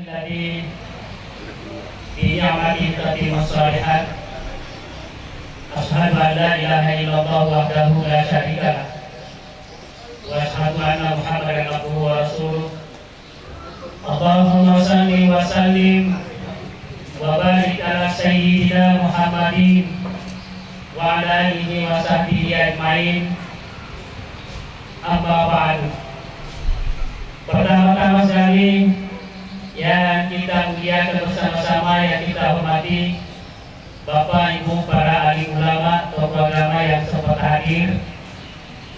الذي بنعمته تتم الصالحات أشهد أن لا إله إلا الله وحده لا شريك له وأشهد أن محمدا عبده ورسوله اللهم صل وسلم وبارك على سيدنا محمد وعلى آله وصحبه أجمعين. Amma ba'du. Pertama-tama sekali yang kita muliakan bersama-sama, yang kita hormati Bapak Ibu para ahli ulama, tokoh agama yang sempat hadir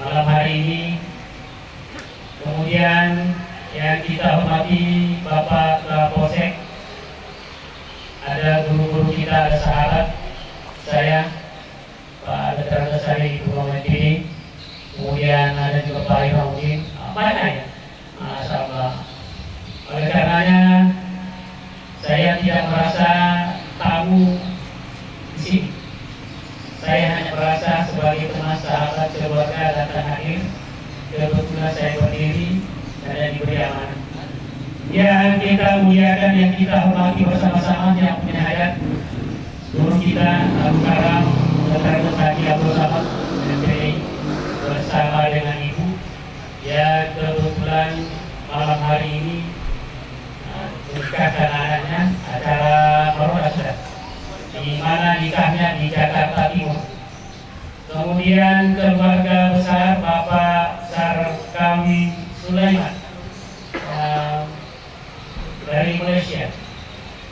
malam hari ini. Kemudian yang kita hormati Bapak Kapolsek, ada guru-guru kita, ada sahabat saya Pak Dr. Sari Ibu Muhammad, kemudian ada juga Pak Ibrahim, banyak ya, Masya Allah. Oleh karenanya saya tidak merasa tamu di sini. Saya hanya merasa sebagai teman, sahabat, keluarga datang hadir. Kebetulan saya berdiri dan diberi amanah. Yang kita muliakan, yang kita hormati bersama-sama, yang punya hayat guru kita Abu Karam, Dr. Haji Abdul Samad MPI, bersama dengan Ibu ya, kebetulan malam hari ini menikahkan anaknya, acara Maulid sudah, di mana nikahnya di Jakarta Timur. Kemudian keluarga besar Bapak Sarkawi Sulaiman dari Malaysia,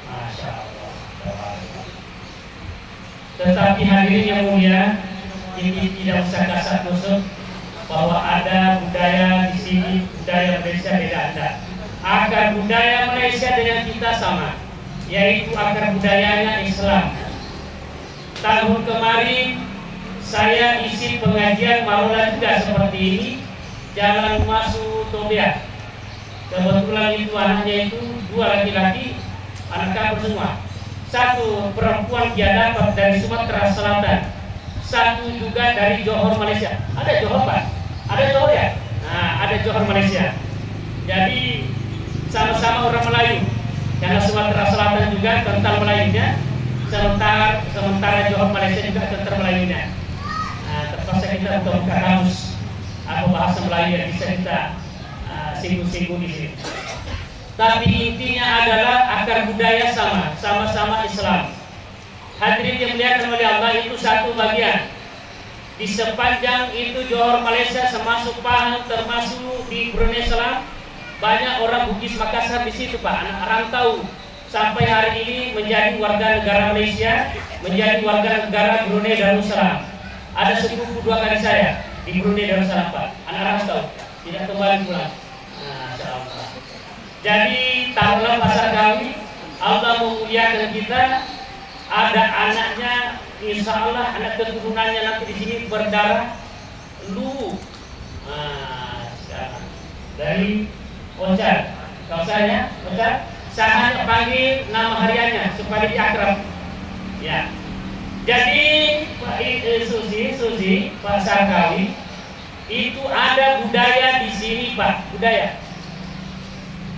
Masya Allah. Tetapi hadirin yang mulia, ini tidak usah kasar kusuk bahwa ada budaya di sini, budaya Malaysia beda ada. Akar budaya Malaysia dengan kita sama, yaitu akar budayanya Islam. Tahun kemarin saya isi pengajian Maulana juga seperti ini, Jalan Masuk Tobiah. Kebetulan itu anaknya itu dua laki-laki, anak kabur semua. Satu perempuan dia dapat dari Sumatera Selatan, satu juga dari Johor Malaysia. Ada Johor Pak? Ada Johor ya? Nah, ada Johor Malaysia. Jadi sama-sama orang Melayu. Karena Sumatera Selatan juga kental Melayunya, sementara Johor Malaysia juga kental Melayunya. Nah, terpaksa kita untuk buka kamus apa bahasa Melayu yang bisa kita singgung-singgung di sini. Tapi intinya adalah akar budaya sama-sama Islam. Hadirin yang dimuliakan oleh Allah, itu satu bagian. Di sepanjang itu Johor Malaysia, termasuk Pahang, termasuk di Brunei Salam, banyak orang Bugis Makassar di situ Pak, anak rantau sampai hari ini menjadi warga negara Malaysia, menjadi warga negara Brunei Darussalam. Ada sepupu dua kali saya di Brunei Darussalam Pak, anak rantau, tidak kembali pulang. Jadi tahulah pasar kami, Allah memuliakan kita. Ada anaknya, insya Allah anak keturunannya nanti di sini berdarah Lu. Dari Ocar, kalau saya Ocar, saya hanya panggil nama hariannya supaya dia akrab. Ya. Jadi Susi, Pak Sarkawi, itu ada budaya di sini Pak, budaya.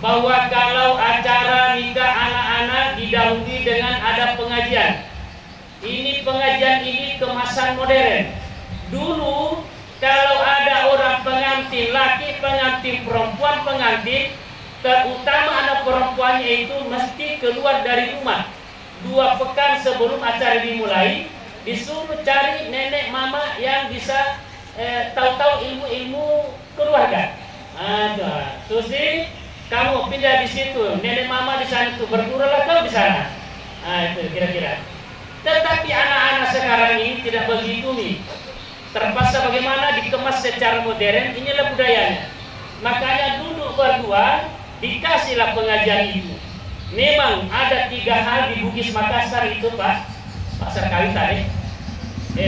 Bahwa kalau acara nikah anak-anak didahului dengan ada pengajian. Ini pengajian ini kemasan modern. Dulu kalau ada orang pengantin laki, pengantin perempuan, pengantin, terutama anak perempuannya itu mesti keluar dari rumah 2 pekan sebelum acara dimulai, disuruh cari nenek mama yang bisa tahu-tahu ilmu-ilmu keluarga. Susi, kamu pindah di situ, nenek mama di sana tuh, berguralah kau di sana. Nah itu kira-kira. Tetapi anak-anak sekarang ini tidak begitu nih. Terpaksa bagaimana dikemas secara modern, inilah budayanya. Makanya duduk berdua, dikasihlah pengajian itu. Memang ada 3 hal di Bugis Makassar itu Pak Sarkawi tadi.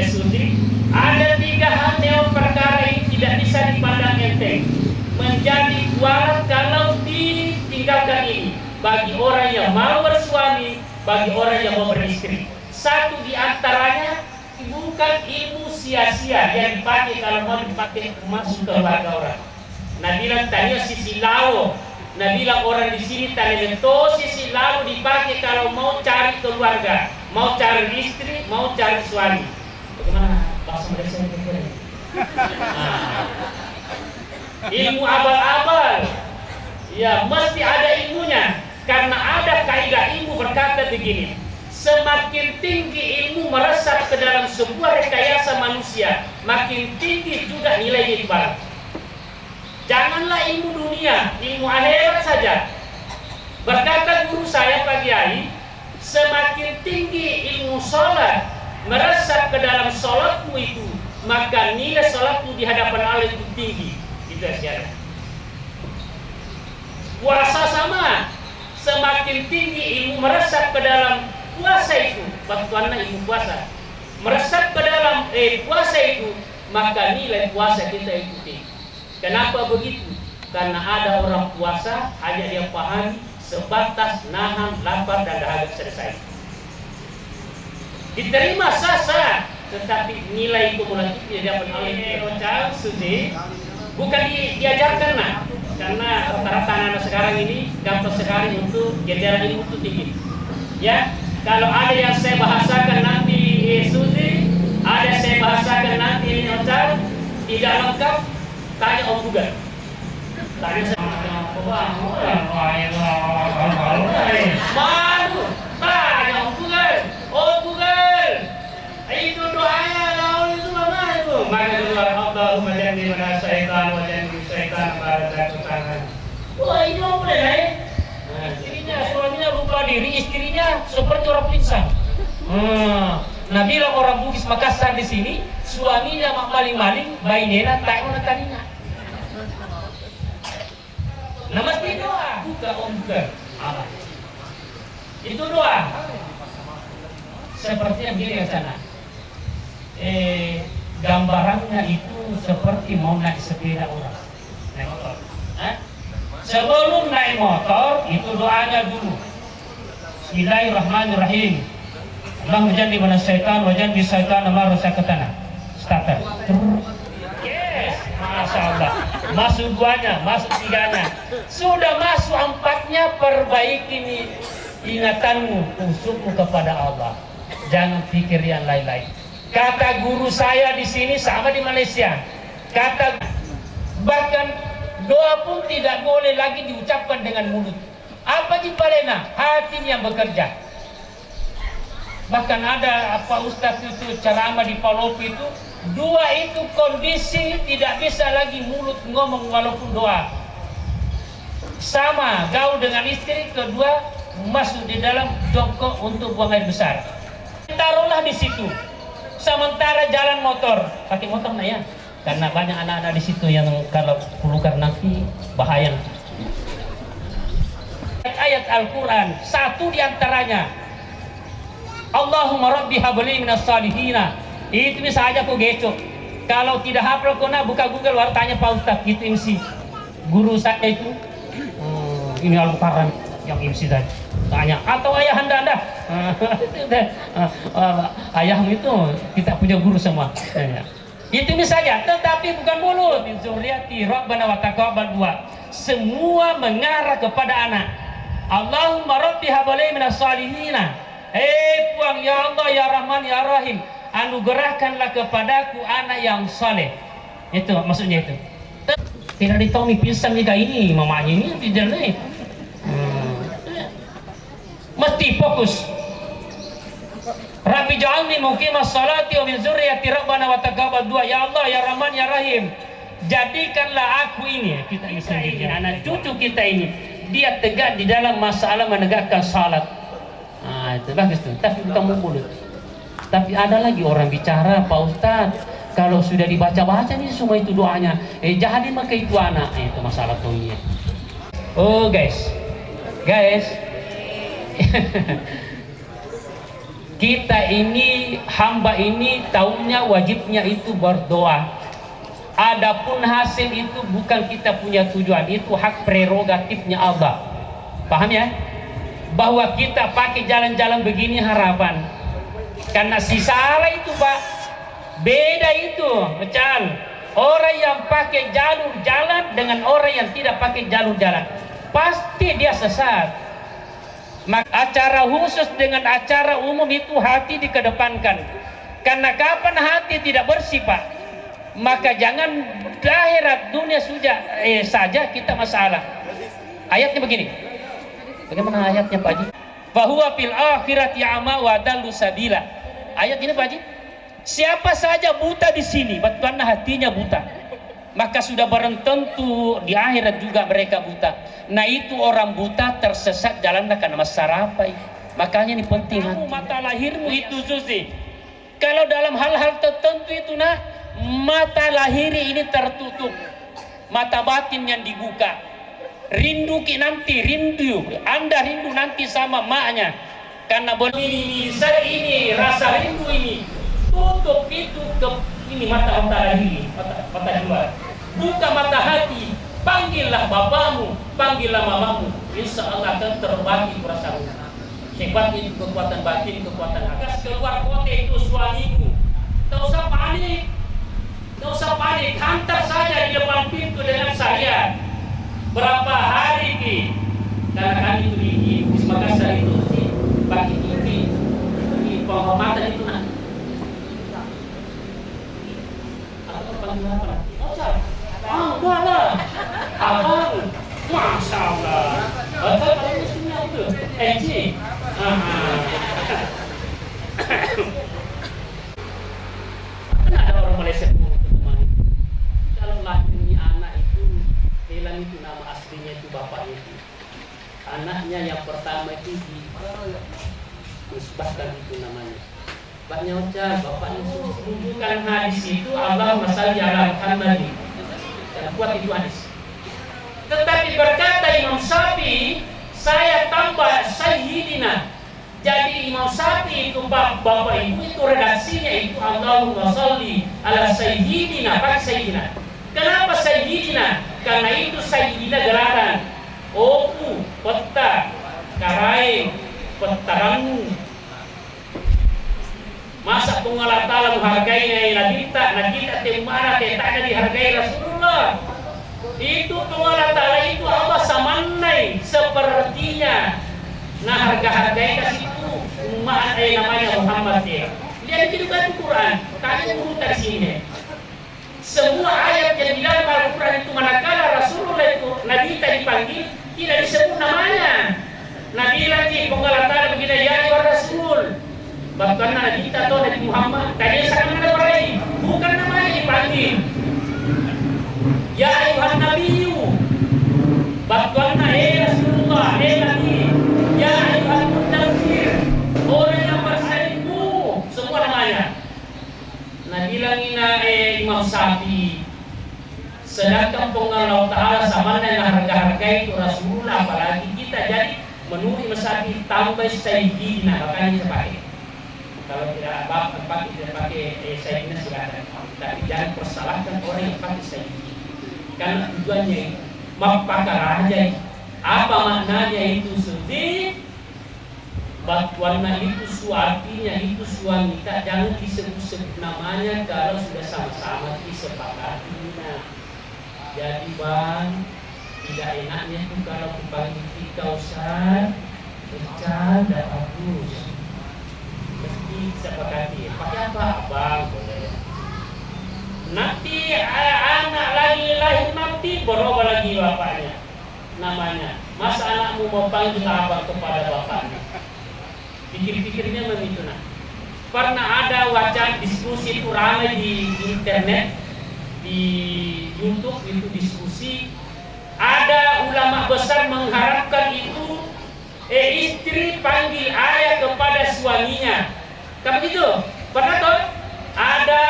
Suti, ada 3 hal yang perkara ini tidak bisa dipandang enteng. Menjadi warak kalau ditinggalkan ini bagi orang yang mau bersuami, bagi orang yang mau beristri. Satu di antaranya bukan ilmu sia-sia yang dipakai kalau mau dipakai masuk ke keluarga orang. Nah bilang tadi sisi lao Nah bilang orang di sini talentosisi lalu dipakai kalau mau cari keluarga, mau cari istri, mau cari suami. Bagaimana bahasa Malaysia itu? Ilmu abal-abal, ya mesti ada ilmunya. Karena ada kaidah ilmu berkata begini, semakin tinggi ilmu meresap ke dalam sebuah rekayasa manusia, makin tinggi juga nilainya di barat. Janganlah ilmu dunia, ilmu akhirat saja. Berkata guru saya Pak Kiai, semakin tinggi ilmu sholat meresap ke dalam sholatmu itu, maka nilai sholatmu di hadapan Allah itu tinggi. Itu aja. Puasa sama, semakin tinggi ilmu meresap ke dalam puasa itu, bantuannya ilmu puasa meresap ke dalam puasa itu, maka nilai puasa kita itu tinggi. Kenapa begitu? Karena ada orang puasa hanya dia pahami sebatas nahan lapar dan dahaga selesai. Diterima sah-sah, tetapi nilai kumulatif tidak dapat oleh Rocal Suci bukan diajarkan nah. Karena rata-rata anak sekarang ini gampang sekali untuk jendela ilmu itu tinggi. Ya, kalau ada yang saya bahasakan nanti Suci, ada saya bahasakan nanti ini Rocal tidak lengkap. Tanya Om Google. Tanya malu. Tanya Om Google. Om Google. Itu doanya laul itu mana itu? Maka doa Allahumma janni mana syaitan wa janni syaitan pada tangan. Wah ini Om boleh naik. Istrinya, suaminya lupa diri, istrinya seperti orang pingsan. Nah bilang orang Bugis Makassar di sini, suaminya maling-maling, bayinya tak mau tadinya. Nah mesti doa, buka Om buka. Itu doa. Seperti yang gini ke sana. Gambarannya itu seperti mau naik sepeda orang, naik motor. Sebelum naik motor itu doanya dulu. Bismillahirrahmanirrahim. Allahumma janni mana syaitan wa janni syaitan ma rusakatana. Starter. Yes, Masya Allah. Masuk duanya, masuk tiganya. Sudah masuk empatnya, perbaiki nih ingatanmu, usukmu kepada Allah. Jangan pikir yang lain-lain. Kata guru saya di sini sama di Malaysia. Kata bahkan doa pun tidak boleh lagi diucapkan dengan mulut. Apa di palena? Hati yang bekerja. Bahkan ada apa Ustadz itu ceramah di Palopo itu, dua itu kondisi tidak bisa lagi mulut ngomong walaupun doa. Sama gaul dengan istri, kedua masuk di dalam jongkok untuk buang air besar. Taruhlah di situ. Sementara jalan motor, pakai motor nah ya, karena banyak anak-anak di situ yang kalau pelukan nanti bahaya. Ayat Al-Quran, satu diantaranya, Allahumma rabbi habli minas salihina. Itu bisa aja kok gecok. Kalau tidak hafal kena buka Google, baru tanya Pak Ustadz, itu MC guru saya itu. Ini Al-Quran yang MC tadi. Tanya, atau ayah anda. Ayahmu itu kita punya guru semua. Itu misalnya, tetapi bukan mulut. Zuriati Rabbana wa taqabbal dua. Semua mengarah kepada anak. Allahumma rabbi habli minas salihina. Puang ya Allah ya Rahman ya Rahim, anugerahkanlah kepadaku anak yang saleh. Itu maksudnya itu. Tidak ditahu pingsan juga ini mamanya ini tidak lain. Mesti fokus. Rabbi ja'alni muqimas salati wa min dzurriyyati rabbana wa taqabbal du'a. Ya Allah ya Rahman ya Rahim, jadikanlah aku ini, kita ini anak cucu kita ini, dia tegak di dalam masalah menegakkan salat. Nah itu bagus tuh, tapi bukan mulut. Tapi ada lagi orang bicara, Pak Ustadz, kalau sudah dibaca-baca nih semua itu doanya, jadi maka itu anak, itu masalah tuanya. Oh guys, kita ini hamba ini tahunya wajibnya itu berdoa. Adapun hasil itu bukan kita punya tujuan, itu hak prerogatifnya Allah. Paham ya? Bahwa kita pakai jalan-jalan begini harapan. Karena si salah itu Pak, beda itu, macam orang yang pakai jalur jalan dengan orang yang tidak pakai jalur jalan. pasti dia sesat. Maka acara khusus dengan acara umum itu hati dikedepankan. Karena kapan hati tidak bersih, Pak, maka jangan di akhirat dunia saja kita masalah. Ayatnya begini. Bagaimana ayatnya, Pak Haji? Bahwa fil akhirati a'ma wa dallu sabila. Ayat ini, Pak Haji. Siapa saja buta di sini, karena hatinya buta, maka sudah barang tentu di akhirat juga mereka buta. Nah, itu orang buta tersesat jalannya karena masalah apa itu. Makanya ini penting hati. Mata lahirmu itu suci. Kalau dalam hal-hal tertentu itu mata lahir ini tertutup, mata batin yang dibuka. Rindu Anda rindu nanti sama maknya. Karena ini rasa rindu ini tutup itu ini mata lahir, mata luar. Buka mata hati, panggillah bapakmu, panggillah mamamu. Insya Allah akan terbagi perasaanmu. Hebat itu kekuatan batin, kekuatan agas. Keluar kota itu suamimu. Tak usah panik, hantar saja di depan pintu dengan saya. Berapa hari ki? Karena kami itu di Makassar itu sih bagi ini penghormatan itu enggak lah, abang, masya Allah. Betul kalau musimnya itu, kan ada orang Malaysia teman. Kalau lahirnya anak itu, Thailand itu nama aslinya itu bapaknya itu. Anaknya yang pertama itu dinisbahkan itu namanya. Bapaknya ucap, bapaknya bukan hadis itu Allahumma shalli ala Muhammad. Dan kuat itu hadis. Tetapi berkata Imam Syafi'i, saya tambah Sayyidina. Jadi Imam Syafi'i itu bapak ibu itu redaksinya itu Allahumma shalli ala Sayyidina, pakai Sayyidina. Kenapa Sayyidina? Karena itu Sayyidina gerakan. Opu, peta, karai, petarangu. Masa pengalat ta'ala menghargai Nabi kita temana tetanya dihargai Rasulullah. Itu pengalat ta'ala itu Allah samannai sepertinya. Nah harga-hargai kasih itu umat namanya Muhammad ya. Dia dikidupkan di Quran. Tadi urutan di sini. Semua ayat yang di dalam Al-Quran itu manakala Rasulullah itu Nabi kita dipanggil tidak disebut namanya. Nabi lagi pengalat ta'ala begini ya Rasul. Bahkan Nabi kita atau Nabi Muhammad tadi sangat ada berai, bukan namanya dipanggil. Ya ayuhan Nabiyyu, bahkan Rasulullah, Nabi. Ya ayuhan Mudaththir, orang yang bersalimu, semua namanya. Nah bilangin Imam Syafi'i, sedangkan pengalau Ta'ala sama dengan harga-harga itu Rasulullah, apalagi kita. Jadi menurut Imam Syafi'i tambah Sayyidina, makanya saya pakai. Kalau tidak pakai Sayyidina silakan, tapi jangan persalahkan orang yang pakai Sayyidina. Karena tujuannya itu mapakar raja. Apa maknanya itu sedih? Batuannya itu suaminya itu suami tak jangan disebut namanya kalau sudah sama-sama disepakatinya. Jadi bang, tidak enaknya itu kalau dipanggil kita Ustaz bercanda bagus. Mesti sepakati. Pakai apa? Abang boleh. Nanti anak lagi lahir nanti berubah lagi bapaknya namanya. Masa anakmu mau panggil abang kepada bapaknya? Pikir-pikirnya begitu nah. Pernah ada wacana diskusi itu ramai di internet, di YouTube itu diskusi. Ada ulama besar mengharapkan itu istri panggil ayah kepada suaminya. Kan begitu? Pernah toh? Ada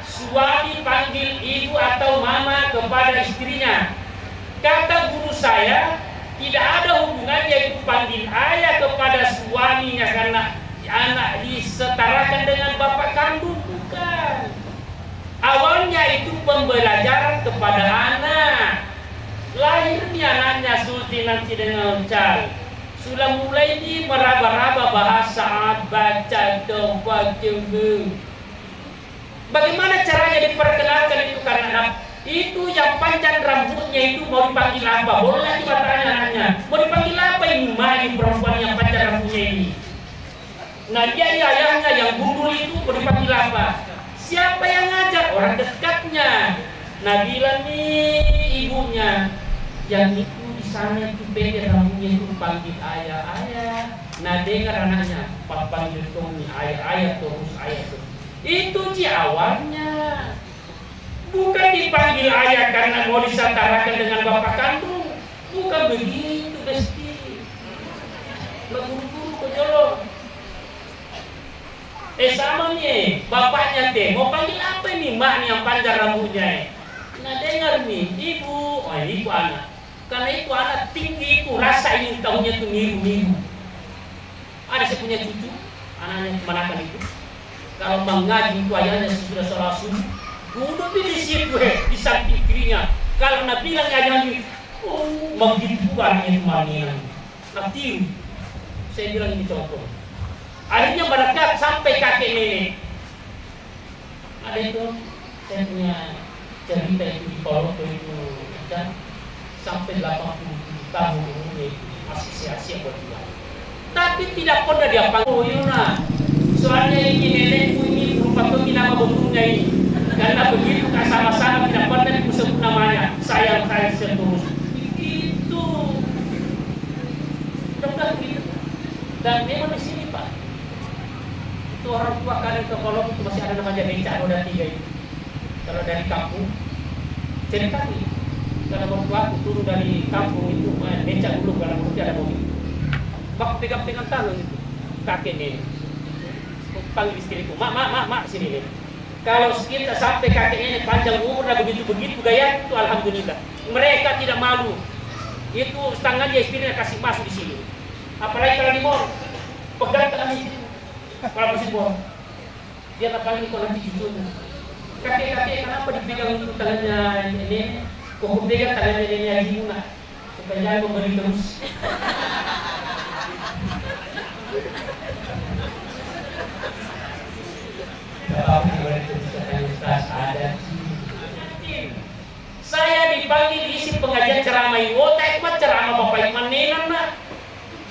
suami panggil ibu atau mama kepada istrinya. Kata guru saya, tidak ada hubungannya itu panggil ayah kepada suaminya karena anak disetarakan dengan bapak kandung. Bukan. Awalnya itu pembelajaran kepada anak. Lahirnya anaknya sulti nanti dengan cal. Sudah mulai ini meraba-raba bahasa baca doa jenggung. Bagaimana caranya diperkenalkan itu karena Itu yang panjang rambutnya itu mau dipanggil apa? Boleh coba tanya anaknya. Mau dipanggil apa ini Mai perempuan yang panjang rambutnya ini? Nah dia ayahnya yang gundul itu mau dipanggil apa? Siapa yang ngajak? Orang dekatnya. Nah bilang nih ibunya, yang itu di sana itu pendek rambutnya itu panggil ayah. Nah dengar anaknya, panggil Tommy ayah terus ayah terus. Itu awalnya. Bukan dipanggil ayah karena mau disantarakan dengan bapak kandung. Bukan begitu, Besti. Buru-buru kejolong. Sama nih, bapaknya teh mau panggil apa nih mak nih yang panjang rambutnya? Nah dengar nih, ibu, ibu anak. Karena itu anak tinggi itu rasa ini tahunya tuh miru. Ada saya punya cucu, anaknya kemanakan itu. Kalau mengaji itu ayahnya sudah sholat subuh. Duduk di situ di samping kirinya. Kalau nak bilang aja nih, begitu anaknya kemanian. Nak tiru. Saya bilang ini contoh. Akhirnya berdekat sampai kakek nenek. Ada itu, saya punya cerita itu di Palopo itu dan sampai 80 tahun umurnya itu masih sia-sia buat dia. Tapi tidak pernah dia panggil. Oh Yuna, soalnya ini nenekku ini merupakan nama betulnya ini. Karena begitu kan sama-sama tidak pernah disebut namanya. Sayang seterus. Begitu. Sudah begitu. Dan memang di sini Pak. Itu orang tua kalian ke Kolom itu masih ada namanya becak roda 3 itu. Kalau dari kampung cerita nih. Kalau waktu aku turun dari kampung itu becak dulu kalau mesti ada mobil. Bak pegang tangan itu. Kakek nenek. Panggil istriku, mak sini nih. Kalau kita sampai kakek nenek panjang umur dan begitu gaya itu alhamdulillah. Mereka tidak malu. Itu setengah dia istrinya kasih masuk di sini. Apalagi kalau di mall, pegang tangan itu. Kalau masih mall, dia tak panggil kalau nanti cucunya. Kakek kenapa dipegang itu tangannya nenek? Kok pegang tangannya nenek Gimuna? Supaya jangan memberi terus. Saya dipanggil isi pengajian ceramah ini. Oh, tak ikut ceramah Bapak Iman Nenan nak.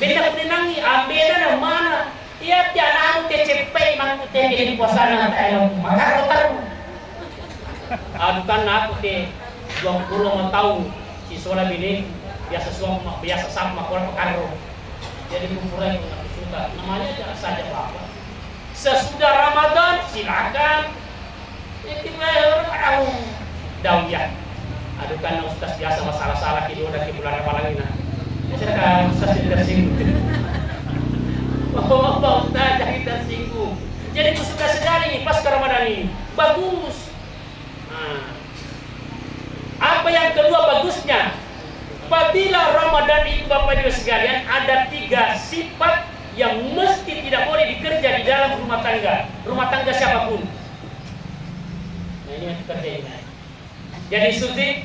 Benda menangi, ambil dan mana? Iya, tiada anu TCP mantu TCP di puasana tak makar rotar. Aduh kan aku teh 20 tahun si sola bini biasa sama kurang pekaro. Jadi kumpulan aku suka. Namanya jangan saja Bapak. Sesudah Ramadan silakan. Itu orang dawian. Aduh kan ustaz biasa masalah-salah kita udah di bulan Ramadan ini. Saya kan ustaz tersinggung. Oh, ustaz jangan tersinggung. Jadi aku suka sekali nih pas ke Ramadan ini. Bagus. Nah, apa yang kedua bagusnya? Apabila Ramadan itu Bapak Ibu sekalian ada 3 sifat yang mesti tidak boleh dikerja di dalam rumah tangga siapapun. Nah ini yang kerja ini. Jadi Suzi,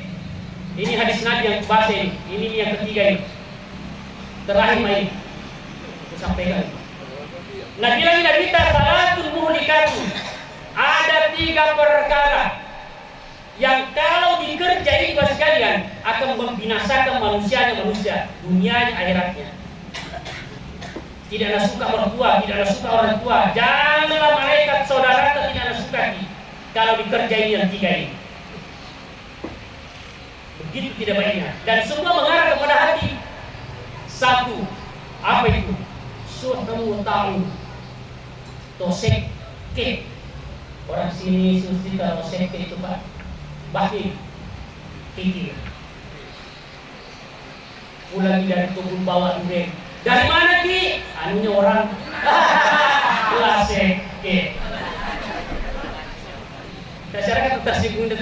ini hadis Nabi yang bahasa ini yang ketiga ini. Terakhir ini, aku sampaikan. Nah bilang kita salatul muhlikatu. Ada 3 perkara yang kalau dikerjain Bapak sekalian akan membinasakan manusia, dunianya, akhiratnya. Tidak ada suka mertua, tidak ada suka orang tua. Janganlah malaikat saudara tidak ada suka kalau dikerjain yang 3 ini. Begitu tidak baiknya. Dan semua mengarah kepada hati. 1. Apa itu? Suatu tahu. Tosek ke. Orang sini susi kalau tosek itu Pak. Batin. Tinggi. Pulang dari kebun bawa durian. Dari mana Ki? Anunya orang lasek Ki. Saya kan tersinggung deh.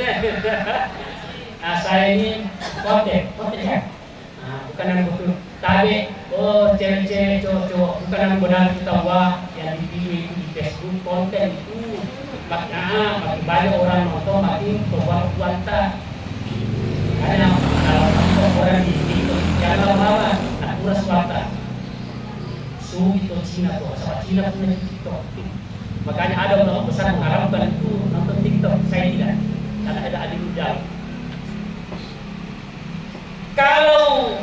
Nah saya ini konten ya. Nah, bukan yang betul. Tadi cewek-cewek cowok-cowok bukan yang benar kita yang dipilih di Facebook konten itu. Makanya makin banyak orang nonton makin keluar kuanta. Karena kalau orang di TikTok jangan lama-lama nak kurang kuanta. Itu Cina tuh, sama Cina punya TikTok. Makanya ada ulama besar mengharapkan itu nonton TikTok. Saya tidak, karena ada adik ujang. Kalau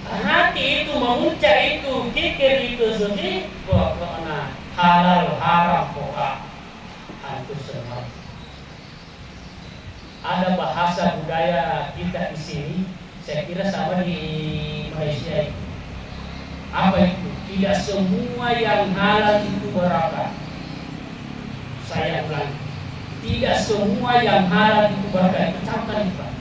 hati itu memuncak itu, kikir itu suci, pokoknya halal haram pokok antu semua. Ada bahasa budaya kita di sini, saya kira sama di Malaysia itu. Apa itu? Tidak semua yang halal itu berkah. Saya ulang, tidak semua yang halal itu berkah. Camkan itu, Pak.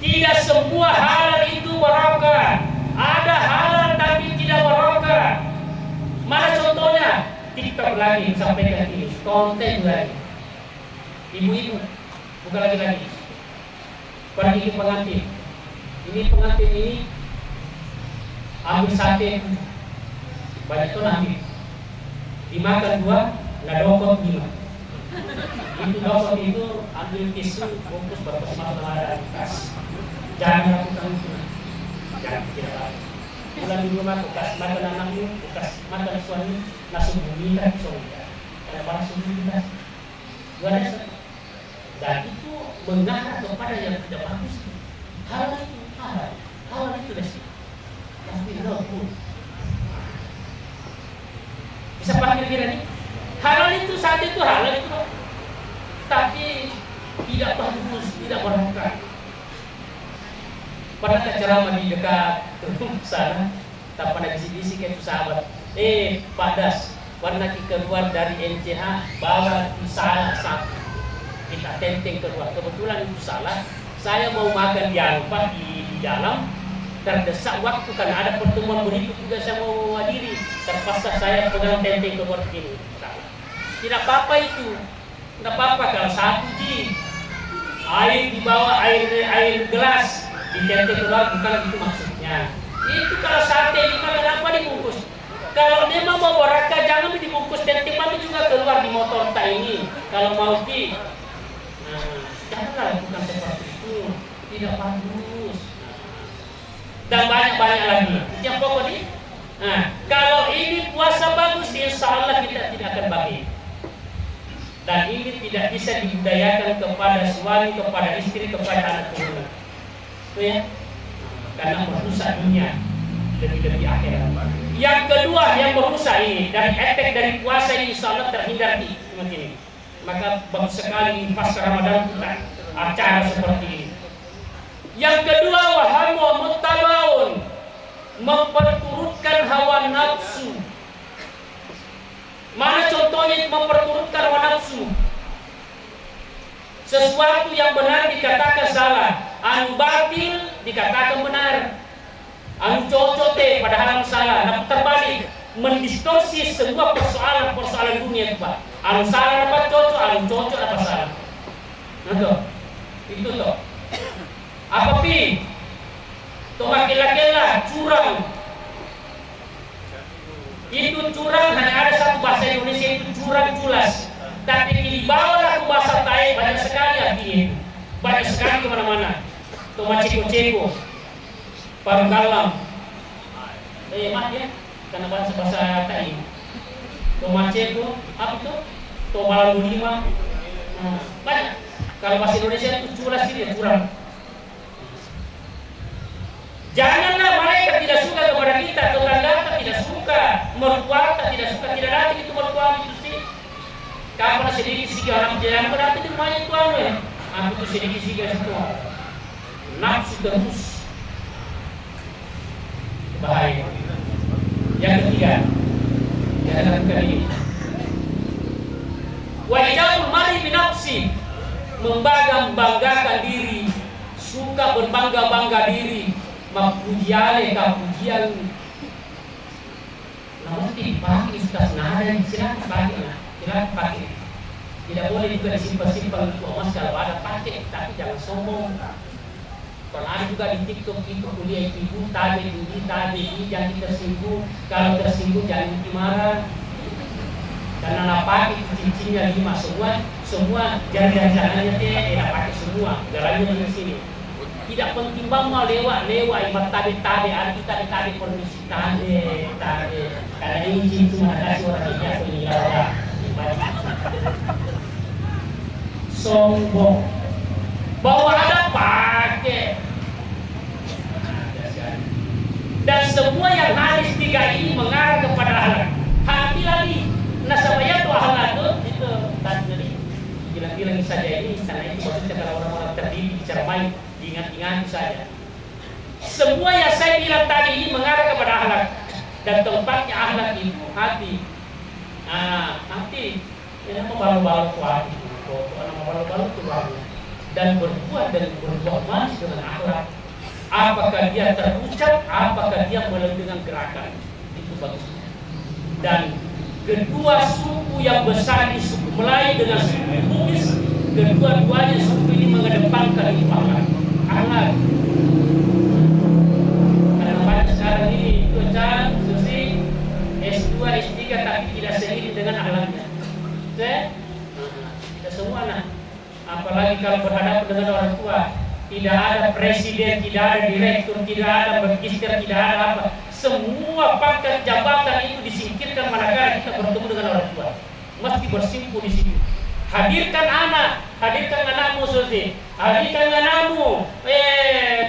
Tidak semua halal itu barokah. Ada halal tapi tidak barokah. Mana contohnya? TikTok lagi sampaikan ini, konten lagi. Ibu-ibu, bukan lagi-lagi. Pergi ke pengantin. Ini pengantin ini ambil sate banyak tuh ambil. Dimakan 2, nggak dokot 5. Itu dokot itu ambil tisu bungkus berpas ada kas. Jangan lakukan itu. Jangan tidak lakukan. Pulang di rumah bekas makan anakmu, bekas makan suami, langsung meminta suami. Karena para suami kita luar biasa. Dan itu mengarah kepada yang tidak bagus. Hal itu halal, hal itu desi. Tapi pun bisa panggil kira nih. Halal itu saat itu halal itu, tapi tidak bagus, tidak berkah. Pernah ceramah di dekat sana, tak pernah bisik-bisik itu sahabat. Pak Das, pernah keluar dari NCH, bawa salah satu. Kita tenteng keluar, kebetulan itu salah. Saya mau makan di Alfa di dalam, terdesak waktu karena ada pertemuan berikut juga saya mau hadiri. Terpaksa saya pegang tenteng keluar begini. Salah. Tidak apa-apa itu, tidak apa-apa kalau satu ji. Air dibawa air gelas. Di tenteng keluar bukan itu maksudnya. Itu kalau sate dimakan apa dibungkus. Kalau memang mau beraka jangan dibungkus tenteng mami juga keluar di motor tak ini. Kalau mau di, janganlah lakukan seperti itu. Tidak bagus. Dan banyak lagi. Yang pokok ini. Nah, kalau ini puasa bagus, insya Allah kita tidak akan bagi. Dan ini tidak bisa dibudayakan kepada suami, kepada istri, kepada anak keturunan. Itu ya, karena merusak dunia lebih akhirat. Yang kedua yang merusak ini dari efek dari puasa ini insya Allah terhindar di ini. Maka bagus sekali pas Ramadan kita acara seperti ini. Yang kedua wahamu muttabaun, memperturutkan hawa nafsu. Mana contohnya memperturutkan hawa nafsu? Sesuatu yang benar dikatakan salah, anu batil dikatakan benar, anu cocok padahal salah. Nah terbalik, mendistorsi semua persoalan dunia itu Pak. Anu salah dapat cocok, anu cocok dapat salah. Nah itu toh. Apa pi? Toh makin-makinlah curang. Itu curang hanya ada satu bahasa Indonesia itu curang culas. Tapi dibawalah ke bahasa Thai banyak sekali artinya. Banyak sekali kemana-mana. Toma ceko-ceko, paru galam. Maaf ya, karena bahasa Thai. Toma ceko, apa itu? Toma lalu 5. Banyak. Kalau bahasa Indonesia itu culas ini curang. Janganlah mereka tidak suka kepada kita, tetangga tidak suka, mertua tidak suka, tidak datang itu mertua itu sih. Kamu sedikit sih orang jangan berarti di rumahnya itu anu ya. Aku tuh sedikit sih semua. Nafsu terus bahaya. Yang ketiga, jangan lakukan ini. Wajibul mari binafsi, membanggakan diri, suka berbangga-bangga diri, mempujiale kapujian. Namun dipakai sudah senada, silakan pakai. Tidak boleh juga disimpan-simpan untuk emas kalau ada pakai, tapi jangan sombong. Kalau ada juga di TikTok itu kuliah ibu tadi jangan tersinggung. Kalau tersinggung jangan dimarah. Karena pakai cincinnya 5 semua jari-jarinya tidak pakai semua. Jalannya di sini. Tidak penting mau lewat imat tadi ada tadi permisi tadi. Karena ini cincin kasih orang dia penilaian. Sombong. Bahwa ada pakai. Dan semua yang hadis 3 ini mengarah kepada akhlak. Hati lagi. Nah samaya tuh akhlak itu tadi bilang-bilang saja ini karena itu maksudnya kalau orang-orang terdidik bicara baik diingat-ingat saja. Semua yang saya bilang tadi ini mengarah kepada akhlak dan tempatnya akhlak itu hati. Hati ini baru-baru tuh hati, baru-baru tuh baru dan berbuat manis dengan akhlak. Apakah dia terucap, apakah dia melalui dengan gerakan, itu bagus. Dan kedua suku yang besar di suku Melayu dengan suku Bugis, kedua-duanya suku ini mengedepankan itu akhlak. Karena banyak sekarang ini Tuhan Susi S2, S3 tapi tidak seiring dengan akhlaknya. Kita semua apalagi kalau berhadapan dengan orang tua. Tidak ada presiden, tidak ada direktur, tidak ada magister, tidak ada apa. Semua pangkat jabatan itu disingkirkan manakala kita bertemu dengan orang tua. Mesti bersimpu di situ. Hadirkan anakmu Susi. Hadirkan anakmu.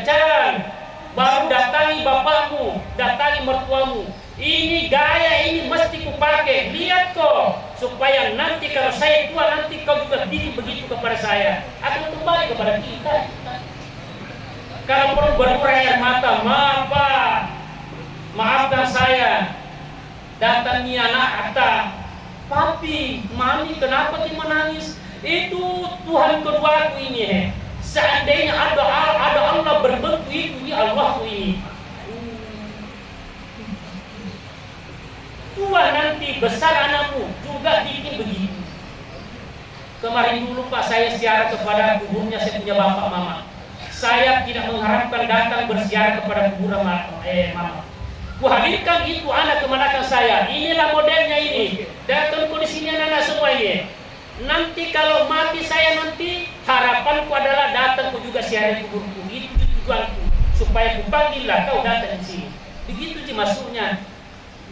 Jalan. Baru datangi bapakmu, datangi mertuamu. Ini gaya ini mesti kupakai. Lihat kok, supaya nanti kalau saya tua nanti kau juga begitu kepada saya. Akan kembali kepada kita. Kalau perlu berkurang air mata, maafkan saya. Datangi anak kata, papi, mami, kenapa dia menangis? Itu Tuhan keduaku ini. Seandainya ada Allah berbentuk itu, Allahku ini. Tua nanti besar anakmu juga bikin begitu. Kemarin dulu Pak saya ziarah kepada kuburnya saya punya bapak mama. Saya tidak mengharapkan datang berziarah kepada kubur mama. Kuhadirkan itu anak kemenakan saya. Inilah modelnya ini. Datang di sini anak-anak semua ini. Nanti kalau mati saya nanti harapanku adalah datang ku juga ziarah kuburku. Itu tujuanku supaya kupanggillah kau datang di sini. Begitu sih maksudnya.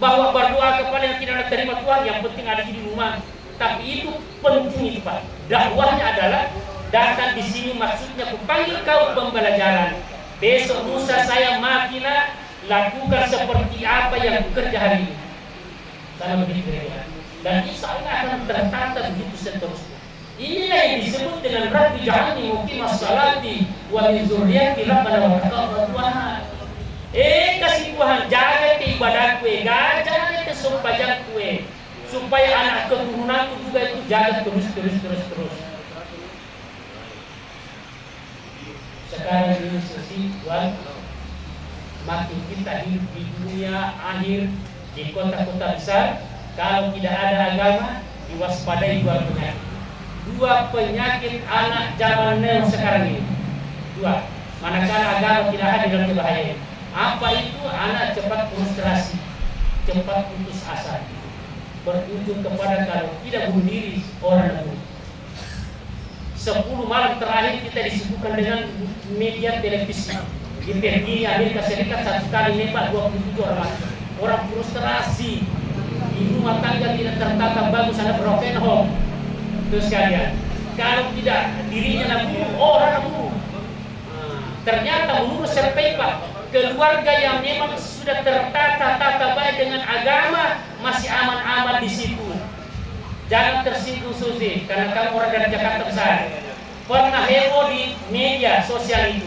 Bahwa berdoa kepada yang tidak terima Tuhan yang penting ada di rumah. Tapi itu penting itu Pak. Dakwahnya adalah datang di sini maksudnya kupanggil kau pembelajaran. Besok lusa saya matilah lakukan seperti apa yang bekerja hari ini. Sama begitu ya. Dan insya Allah akan tertata begitu seterusnya. Inilah yang disebut dengan Rabbi ja'alni muqimas salati wa min dzurriyyati rabbana wa taqabbal du'a. Kasih Tuhan jaga ke ibadahku, jaga ke sembahyangku, supaya anak keturunanku juga itu jaga terus. Sekarang ini sesi Tuhan, makin kita hidup di dunia akhir di kota-kota besar, kalau tidak ada agama diwaspadai dua penyakit anak zaman now sekarang ini. Manakala agama tidak hadir dalam bahaya. Apa itu? Anak cepat frustrasi, cepat putus asa, berujung kepada kalau tidak bunuh diri orang bunuh. 10 malam terakhir kita disibukkan dengan media televisi. Di pergi Amerika Serikat 1 kali nembak 27 orang. Orang frustrasi, di rumah tangga tidak tertata bagus, ada broken home. Terus kalian, kalau tidak dirinya bunuh orang bunuh. Ternyata menurut survei Pak, keluarga yang memang sudah tertata baik dengan agama masih aman-aman di situ. Jangan tersinggung Susi, karena kamu orang dari Jakarta besar. Pernah heboh di media sosial itu,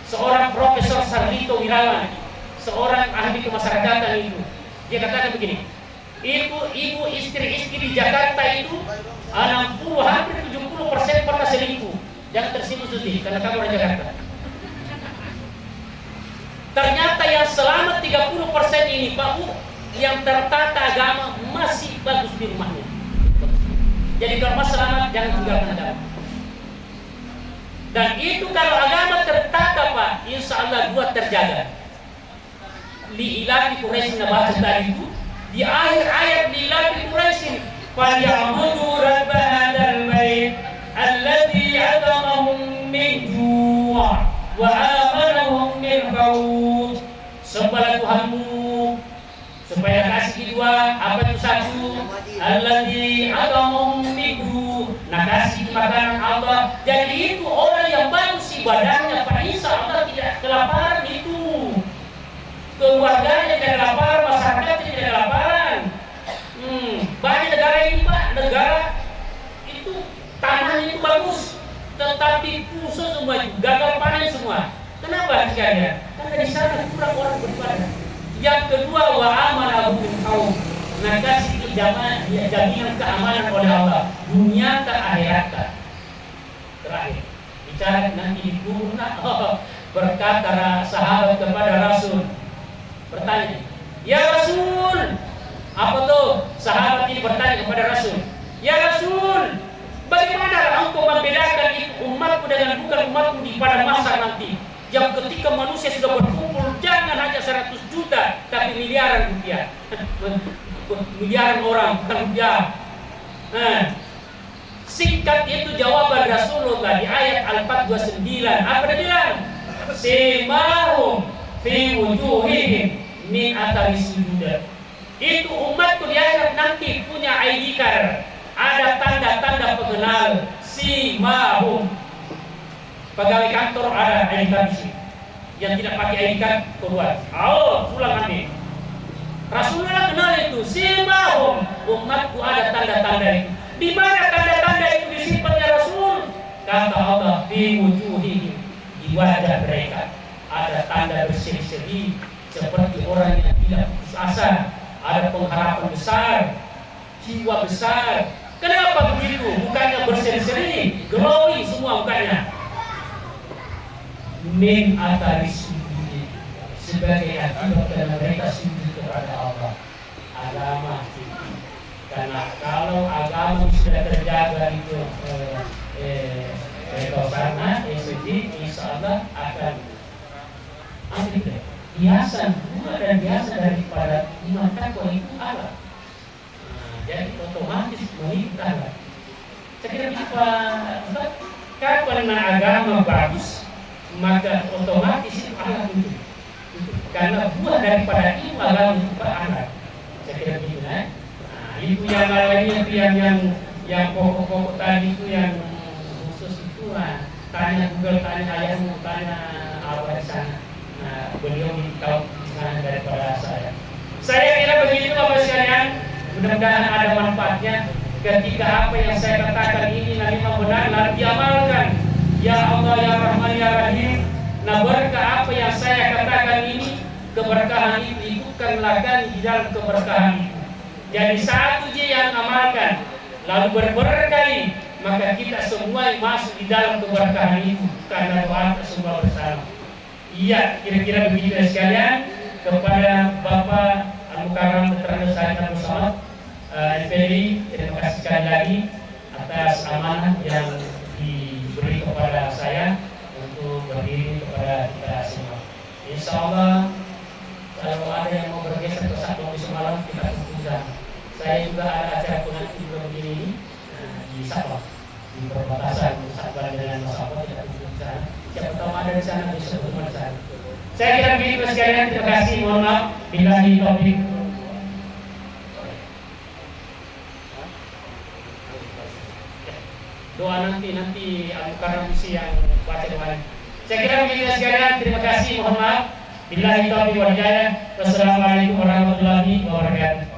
seorang Profesor Sarlito Wirawan, seorang ahli kemasyarakatan itu, dia katakan begini, ibu istri-istri di Jakarta itu 60 hampir 70% pernah selingkuh. Jangan tersinggung Susi, karena kamu orang Jakarta. Ternyata yang selamat 30% ini Pak Bu, yang tertata agama masih bagus di rumahnya. Jadi kalau mas selamat jangan tinggalkan agama. Dan itu kalau agama tertata Pak, insya Allah dua terjaga. Li'ilafi Quraisy baca tadi itu di akhir ayat li'ilafi Quraisy, "Falyabudu rabb hadzal bait alladzi at'amahum min ju' wa amanahum min khawf." Sembahlah Tuhanmu supaya kasih kedua apa itu satu, alladzi at'amahum min ju', nah kasih makanan Allah. Jadi itu orang yang bagus semua itu, gagal panen semua. Kenapa sekalian? Karena di sana kurang orang beribadah. Yang kedua, wa amanahum bil qaum. Nah, kasih jaminan keamanan oleh Allah, dunia ke akhirat. Terakhir, bicara nanti di kubur. Berkata sahabat kepada Rasul, bertanya, ya Rasul, apa tuh? Sahabat ini bertanya kepada Rasul, ya Rasul, bagaimana engkau membedakan umatku dengan bukan umatku di pada masa nanti, yang ketika manusia sudah berkumpul, jangan hanya 100 juta, tapi miliaran rupiah, miliaran orang, bukan rupiah. Nah, singkat itu jawaban Rasulullah di ayat Al-429. Apa dia bilang? Simahum fi wujuhihim min athari sujud. Itu umatku di akhirat nanti punya ID card, ada tanda-tanda pengenal. Simahum, pegawai kantor ada ID card di sini. Yang tidak pakai ID card keluar. Pulang ambil. Rasulullah kenal itu. Simahum, umatku ada tanda-tanda itu. Di mana tanda-tanda itu disimpannya Rasul? Kata Allah, fi wujuhihim, di wajah mereka ada tanda berseri-seri seperti orang yang tidak putus asa, ada pengharapan besar, jiwa besar. Kenapa begitu? Bukannya berseri-seri, glowing semua mukanya. Min athari sujud, sebagai akibat karena mereka sujud kepada Allah. Agama itu, karena kalau agama sudah terjaga itu karena sedih, insya Allah akan hiasan bunga dan hiasan daripada iman takwa itu Allah. Jadi otomatis meningkat. Saya kira kapan agama bagus, maka otomatis itu Allah itu. Karena buah daripada ilmu agama itu beranak. Saya kira begitu, itu yang lainnya itu yang pokok-pokok tadi itu yang khusus itu, tanya Google, tanya ayahmu, tanya apa di sana. Nah, beliau tahu sana daripada saya. Saya kira begitu Bapak sekalian. Mudah-mudahan ada manfaatnya ketika apa yang saya katakan ini memang benar lalu diamalkan. Ya Allah ya Rahman ya Rahim. Nah, berkah apa yang saya katakan ini, keberkahan itu ikutkanlah kami di dalam keberkahan itu. Jadi satu je yang amalkan lalu berberkahi, maka kita semua masuk di dalam keberkahan itu karena doa kita semua bersama. Iya, kira-kira begitu ya sekalian. Kepada Bapak Al-Mukarram Dr. Said Abdul Somad FPD, terima kasih sekali lagi atas amanah yang diberi kepada saya untuk berdiri kepada kita semua. Insya Allah kalau ada yang mau bergeser ke satu malam kita tunggu. Saya juga ada acara pengantin juga begini ini di Sabah, di perbatasan Sabah dengan Sabah, kita tunggu di sana. Siapa tahu ada di sana bisa bertemu di sana. Saya kira begitu sekalian. Terima kasih. Mohon maaf. Billahi taufiq. Doa nanti Al-Mukarram yang baca doa. Saya kira begitu sekalian. Terima kasih. Mohon maaf. Billahi taufiq wal hidayah. Wassalamualaikum warahmatullahi wabarakatuh.